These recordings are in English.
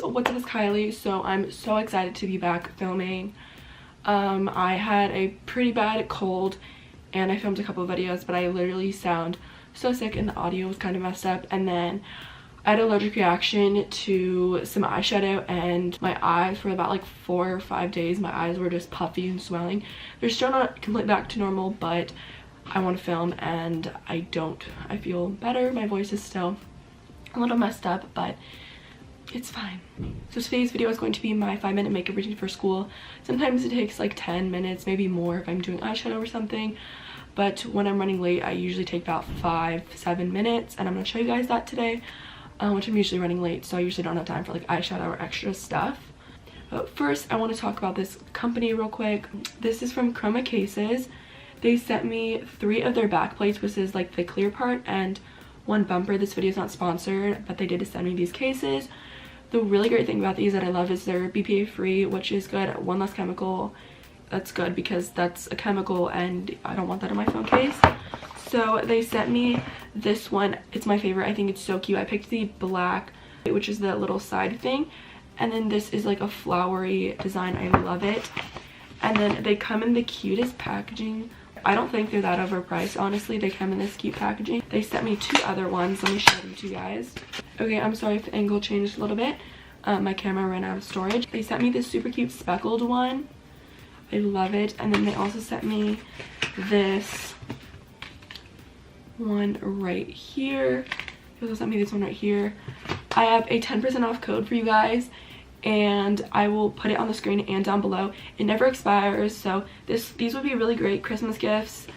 what's up, it's Kylie. So I'm so excited to be back filming. I had a pretty bad cold and I filmed a couple of videos, but I literally sound so sick and the audio was kind of messed up. And then I had an allergic reaction to some eyeshadow and my eyes for about like 4 or 5 days. My eyes were just puffy and swelling. They're still not completely back to normal, but I want to film and I feel better. My voice is still a little messed up, but it's fine. So today's video is going to be my 5-minute makeup routine for school. Sometimes it takes like 10 minutes, maybe more if I'm doing eyeshadow or something, but when I'm running late I usually take about 5-7 minutes, and I'm going to show you guys that today, which I'm usually running late, so I usually don't have time for like eyeshadow or extra stuff. But first I want to talk about this company real quick. This is from Kroma Cases. They sent me 3 of their back plates, which is like the clear part, and 1 bumper. This video is not sponsored, but they did send me these cases. The really great thing about these that I love is they're BPA free, which is good. 1 less chemical. That's good because that's a chemical and I don't want that in my phone case. So they sent me this one. It's my favorite. I think it's so cute. I picked the black, which is the little side thing, and then this is like a flowery design. I love it. And then they come in the cutest packaging. I don't think they're that overpriced, honestly. They come in this cute packaging. They sent me 2 other ones. Let me show them to you guys. Okay, I'm sorry if the angle changed a little bit. My camera ran out of storage. They sent me this super cute speckled one. I love it. And then they also sent me this one right here. They also sent me this one right here. I have a 10% off code for you guys, and I will put it on the screen and down below. It never expires, so these would be really great Christmas gifts.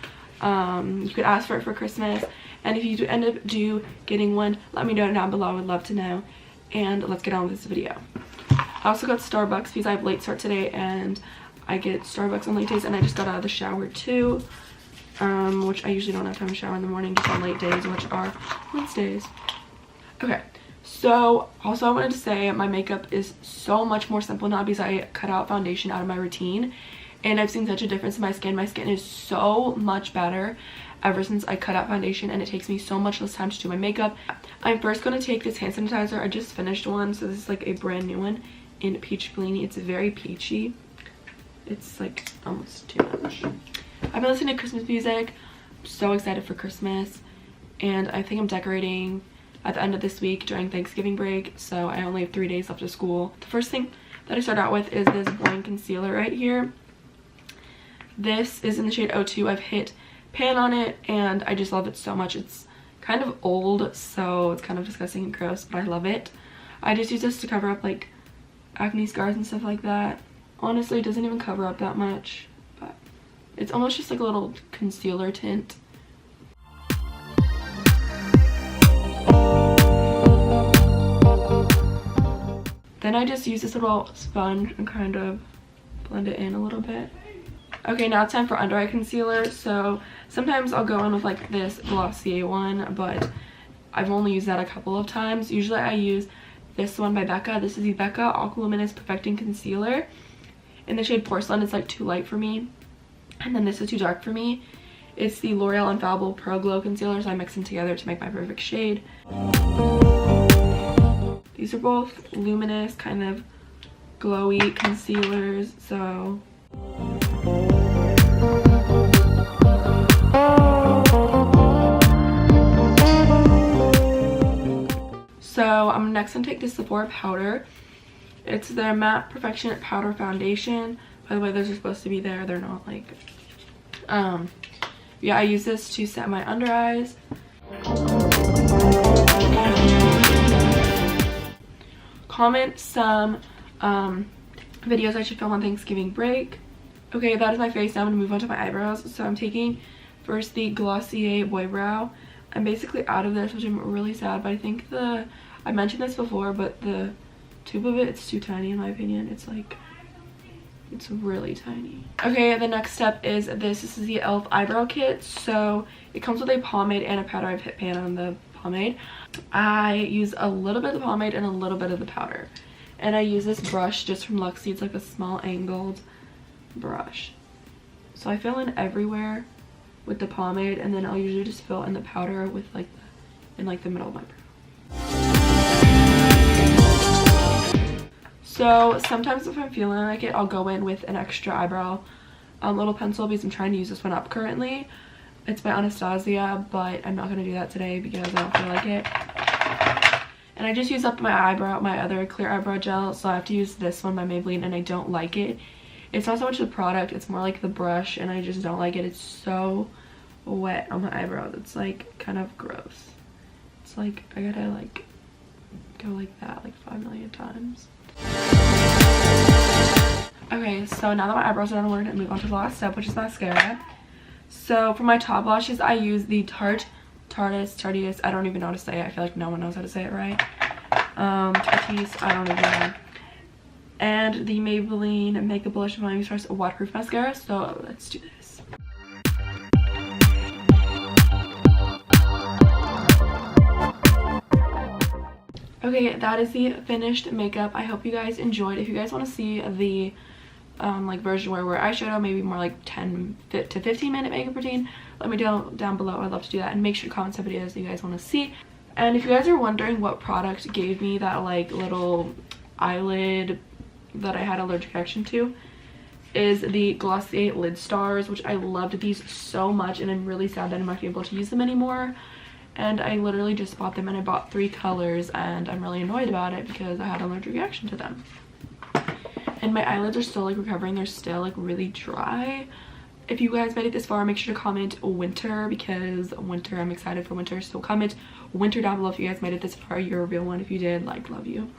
You could ask for it for Christmas, and if you do end up getting one, let me know down below. I would love to know. And let's get on with this video. I also got Starbucks because I have late start today and I get Starbucks on late days, and I just got out of the shower too, which I usually don't have time to shower in the morning, just on late days, which are Wednesdays. Okay. So also I wanted to say my makeup is so much more simple now because I cut out foundation out of my routine, and I've seen such a difference in my skin. My skin is so much better ever since I cut out foundation, and it takes me so much less time to do my makeup. I'm first going to take this hand sanitizer. I just finished one, so this is like a brand new one in Peach Bellini. It's very peachy. It's like almost too much. I've been listening to Christmas music. I'm so excited for Christmas, and I think I'm decorating at the end of this week during Thanksgiving break, so I only have 3 days left of school. The first thing that I start out with is this blend concealer right here. This is in the shade 02. I've hit pan on it and I just love it so much. It's kind of old, so it's kind of disgusting and gross, but I love it. I just use this to cover up like acne scars and stuff like that. Honestly, it doesn't even cover up that much, but it's almost just like a little concealer tint. Then I just use this little sponge and kind of blend it in a little bit. Okay, now it's time for under eye concealer. So sometimes I'll go in with like this Glossier one, but I've only used that a couple of times. Usually I use this one by Becca. This is the Becca Aqualuminous Perfecting Concealer in the shade Porcelain. It's like too light for me, and then this is too dark for me. It's the L'Oreal Infallible Pro Glow Concealer, so I mix them together to make my perfect shade. These are both luminous, kind of glowy concealers, so I'm next gonna take this Sephora powder. It's their Matte Perfection Powder Foundation. By the way, those are supposed to be there. They're not, like, yeah, I use this to set my under eyes. Comment some videos I should film on Thanksgiving break. Okay, that is my face. Now I'm gonna move on to my eyebrows. So I'm taking first the Glossier Boy Brow. I'm basically out of this, which I'm really sad, but I think I mentioned this before, but the tube of it's too tiny in my opinion. It's like, it's really tiny. Okay, the next step is this. This is the e.l.f. eyebrow kit. So it comes with a pomade and a powder. I've hit pan on the pomade. I use a little bit of the pomade and a little bit of the powder, and I use this brush just from Luxie. It's like a small angled brush, so I fill in everywhere with the pomade, and then I'll usually just fill in the powder with like in like the middle of my brow. So sometimes if I'm feeling like it, I'll go in with an extra eyebrow little pencil because I'm trying to use this one up currently. It's by Anastasia, but I'm not going to do that today because I don't feel like it. And I just used up my other clear eyebrow gel, so I have to use this one by Maybelline, and I don't like it. It's not so much the product, it's more like the brush, and I just don't like it. It's so wet on my eyebrows. It's like kind of gross. It's like I gotta like go like that like 5 million times. Okay, so now that my eyebrows are done, we're gonna move on to the last step, which is mascara. So for my top lashes, I use the Tarteist, I don't even know how to say it. I feel like no one knows how to say it right. Tarteist, I don't even know. And the Maybelline Makeup Blush Volume Source Waterproof Mascara. So let's do this. Okay, that is the finished makeup. I hope you guys enjoyed. If you guys want to see the like version where I showed out maybe more like 10 to 15 minute makeup routine, let me know down below. I'd love to do that, and make sure to comment some videos that you guys want to see. And if you guys are wondering what product gave me that like little eyelid that I had allergic reaction to, is the Glossier Lid Stars, which I loved these so much, and I'm really sad that I'm not able to use them anymore. And I literally just bought them, and I bought 3 colors, and I'm really annoyed about it because I had an allergic reaction to them. And my eyelids are still like recovering. They're still like really dry. If you guys made it this far, make sure to comment winter, because winter, I'm excited for winter. So comment winter down below if you guys made it this far. You're a real one. If you did, like, love you.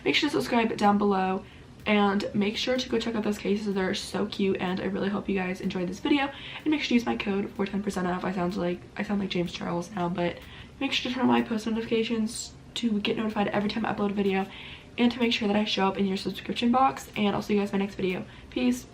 Make sure to subscribe down below, and make sure to go check out those cases. They're so cute, and I really hope you guys enjoyed this video. And make sure to use my code for 10% off. I sound like James Charles now, but make sure to turn on my post notifications to get notified every time I upload a video, and to make sure that I show up in your subscription box. And I'll see you guys in my next video. Peace.